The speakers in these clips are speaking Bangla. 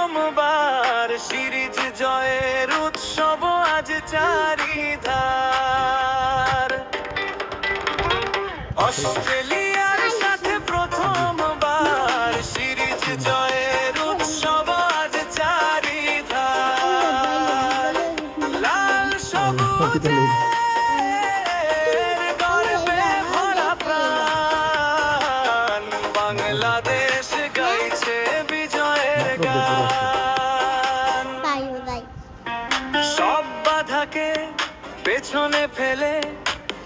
প্রথমবার সিরিজ জয়ের উৎসব আজ চারিধার। অস্ট্রেলিয়ার সাথে প্রথমবার সিরিজ জয়ের উৎসব আজ চারিধার। লাল সবুজে বাংলাদেশ গাইছে বিজয়ের গান। সব বাধাকে পেছনে ফেলে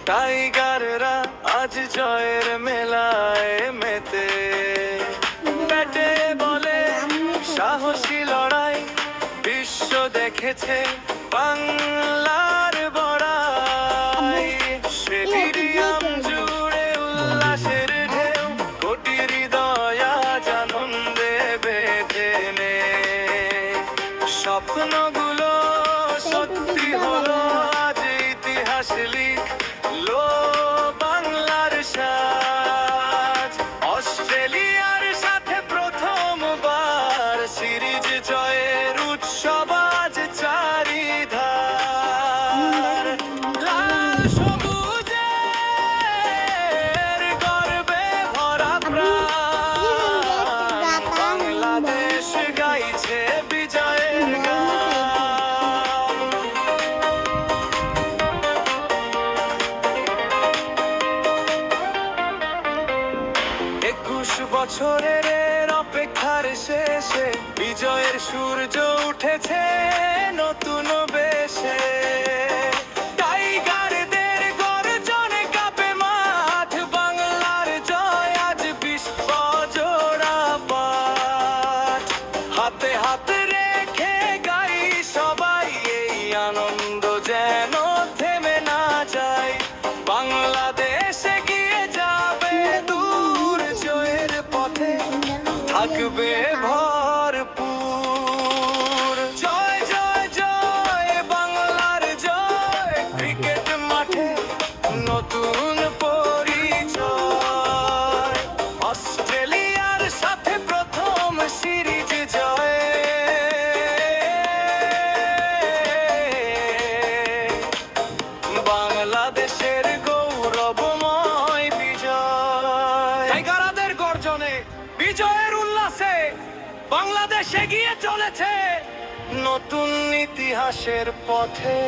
টাইগাররা আজ জয়ের মেলায় মেতে। ব্যাটে বলে সাহসী লড়াই বিশ্ব দেখেছে বাংলার বড়াই। স্টেডিয়াম জুড়ে উল্লাসের ঢেউ, কোটি হৃদয় আজ আনন্দে বেঁধে নে। স্বপ্নগুলো সত্যি হলো আজ ইতিহাস লিখলো বাংলার সাজ। অস্ট্রেলিয়ার সাথে প্রথমবার সিরিজ জয়ের উৎসব আজ চারিধার। লাল সবুজের গর্বে ভরা প্রাণ, বাংলাদেশ গাইছে বিজয়ের গান। 21 বছরের অপেক্ষার শেষে বিজয়ের সূর্য উঠেছে নতুন বেশে। টাইগারদের গর্জনে কাঁপে মাঠ, বাংলার জয় আজ বিশ্ব জোড়া পাঠ। হাতে হাতে রেখে গাই সবাই এই আনন্দ যেন থেমে না যায়। বাংলাদেশ এগিয়ে যাবে দূর, জয়ের পথে থাকবে ভরপুর। জয় জয় জয় বাংলার জয়, ক্রিকেট মাঠে নতুন পরিচয়। অস্ট্রেলিয়ার সাথে প্রথম সিরিজ জয়, বাংলাদেশের গৌরবময় বিজয়। টাইগারদের গর্জনে বিজয়ের উল্লাসে বাংলাদেশ এগিয়ে চলেছে নতুন ইতিহাসের পথে।